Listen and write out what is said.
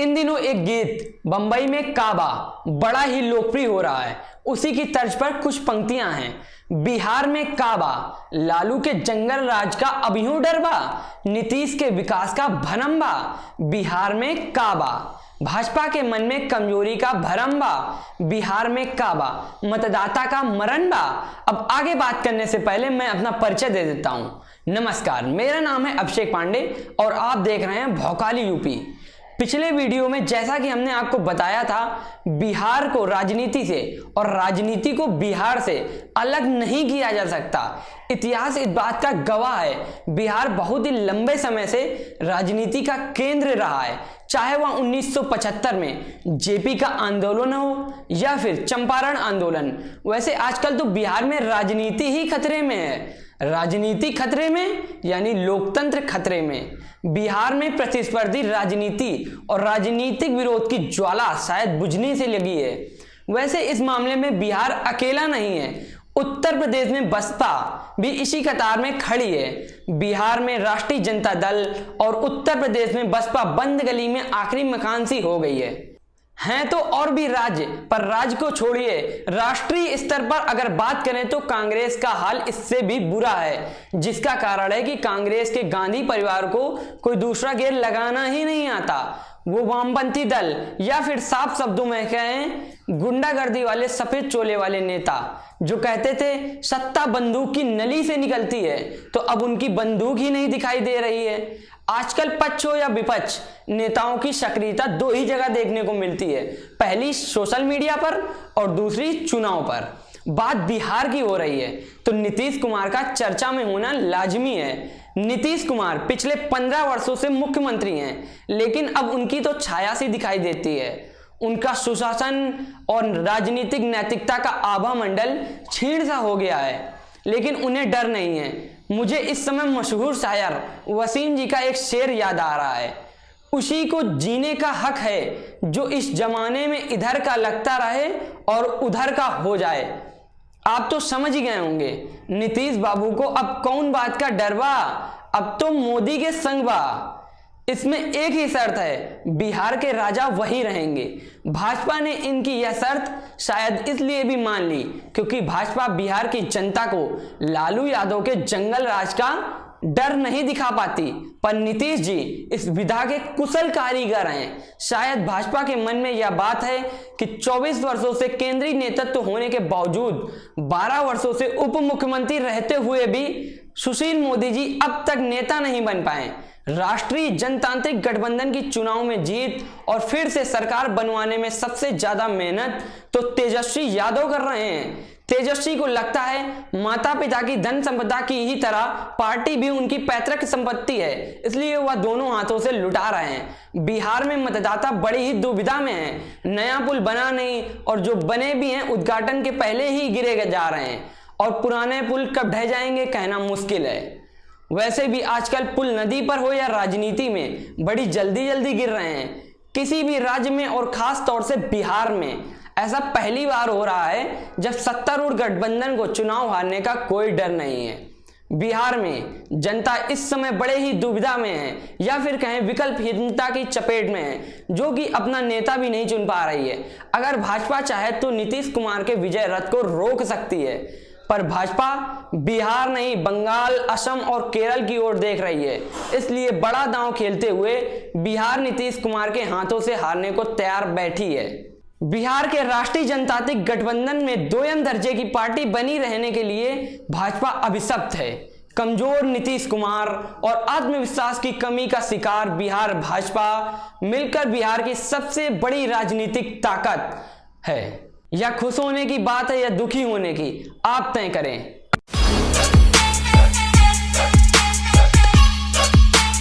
इन दिनों एक गीत बंबई में काबा बड़ा ही लोकप्रिय हो रहा है। उसी की तर्ज पर कुछ पंक्तियां हैं। बिहार में काबा, लालू के जंगल राज का अभियों डरबा, नीतीश के विकास का भरम बा। बिहार में काबा, भाजपा के मन में कमजोरी का भरम बा। बिहार में काबा, मतदाता का मरण बा। अब आगे बात करने से पहले मैं अपना परिचय दे देता हूं। नमस्कार, मेरा नाम है अभिषेक पांडे और आप देख रहे हैं भौकाली यूपी। पिछले वीडियो में जैसा कि हमने आपको बताया था, बिहार को राजनीति से और राजनीति को बिहार से अलग नहीं किया जा सकता। इतिहास इस बात का गवाह है। बिहार बहुत ही लंबे समय से राजनीति का केंद्र रहा है, चाहे वह 1975 में जेपी का आंदोलन हो या फिर चंपारण आंदोलन। वैसे आजकल तो बिहार में राजनीति ही खतरे में है। राजनीति खतरे में यानी लोकतंत्र खतरे में। बिहार में प्रतिस्पर्धी राजनीति और राजनीतिक विरोध की ज्वाला शायद बुझने से लगी है। वैसे इस मामले में बिहार अकेला नहीं है। उत्तर प्रदेश में बसपा भी इसी कतार में खड़ी है। बिहार में राष्ट्रीय जनता दल और उत्तर प्रदेश में बसपा बंद गली में आखिरी मकान सी हो गई है तो और भी राज्य, पर राज्य को छोड़िए, राष्ट्रीय स्तर पर अगर बात करें तो कांग्रेस का हाल इससे भी बुरा है, जिसका कारण है कि कांग्रेस के गांधी परिवार को कोई दूसरा गेर लगाना ही नहीं आता। वो वामपंथी दल या फिर साफ शब्दों में कहें गुंडागर्दी वाले सफेद चोले वाले नेता जो कहते थे सत्ता बंदूक की नली से निकलती है, तो अब उनकी बंदूक ही नहीं दिखाई दे रही है। आजकल पक्ष हो या विपक्ष, नेताओं की सक्रियता दो ही जगह देखने को मिलती है, पहली सोशल मीडिया पर और दूसरी चुनाव पर। बात बिहार की हो रही है तो नीतीश कुमार का चर्चा में होना लाजमी है। नीतीश कुमार पिछले 15 वर्षों से मुख्यमंत्री हैं, लेकिन अब उनकी तो छाया सी दिखाई देती है। उनका सुशासन और राजनीतिक नैतिकता का आभा मंडल क्षीण सा हो गया है, लेकिन उन्हें डर नहीं है। मुझे इस समय मशहूर शायर वसीम जी का एक शेर याद आ रहा है, उसी को जीने का हक है जो इस जमाने में इधर का लगता रहे और उधर का हो जाए। आप तो समझ ही गए होंगे नीतीश बाबू को अब कौन बात का डर बा, अब तो मोदी के संग बा। इसमें एक ही शर्त है, बिहार के राजा वही रहेंगे। भाजपा ने इनकी यह शर्त शायद इसलिए भी मान ली क्योंकि भाजपा बिहार की जनता को लालू यादव के जंगल राज का डर नहीं दिखा पाती, पर नीतीश जी इस विधा के कुशल कारीगर हैं। शायद भाजपा के मन में यह बात है कि 24 वर्षों से केंद्रीय नेतृत्व होने के बावजूद 12 वर्षों से उप मुख्यमंत्री रहते हुए भी सुशील मोदी जी अब तक नेता नहीं बन पाए। राष्ट्रीय जनतांत्रिक गठबंधन की चुनाव में जीत और फिर से सरकार बनवाने में सबसे ज्यादा मेहनत तो तेजस्वी यादव कर रहे हैं। तेजस्वी को लगता है माता पिता की धन संपदा की ही तरह पार्टी भी उनकी पैतृक संपत्ति है, इसलिए वह दोनों हाथों से लुटा रहे हैं। बिहार में मतदाता बड़ी ही दुविधा में है। नया पुल बना नहीं और जो बने भी हैं उद्घाटन के पहले ही गिरे जा रहे हैं, और पुराने पुल कब ढह जाएंगे कहना मुश्किल है। वैसे भी आजकल पुल नदी पर हो या राजनीति में बड़ी जल्दी जल्दी गिर रहे हैं। किसी भी राज्य में और खास तौर से बिहार में ऐसा पहली बार हो रहा है जब सत्तारूढ़ गठबंधन को चुनाव हारने का कोई डर नहीं है। बिहार में जनता इस समय बड़े ही दुविधा में है, या फिर कहें विकल्पहीनता की चपेट में है, जो कि अपना नेता भी नहीं चुन पा रही है। अगर भाजपा चाहे तो नीतीश कुमार के विजय रथ को रोक सकती है, पर भाजपा बिहार नहीं बंगाल, असम और केरल की ओर देख रही है। इसलिए बड़ा दांव खेलते हुए बिहार नीतीश कुमार के हाथों से हारने को तैयार बैठी है। बिहार के राष्ट्रीय जनतांत्रिक गठबंधन में दोयम दर्जे की पार्टी बनी रहने के लिए भाजपा अभिशप्त है। कमजोर नीतीश कुमार और आत्मविश्वास की कमी का शिकार बिहार भाजपा मिलकर बिहार की सबसे बड़ी राजनीतिक ताकत है। या खुश होने की बात है या दुखी होने की, आप तय करें।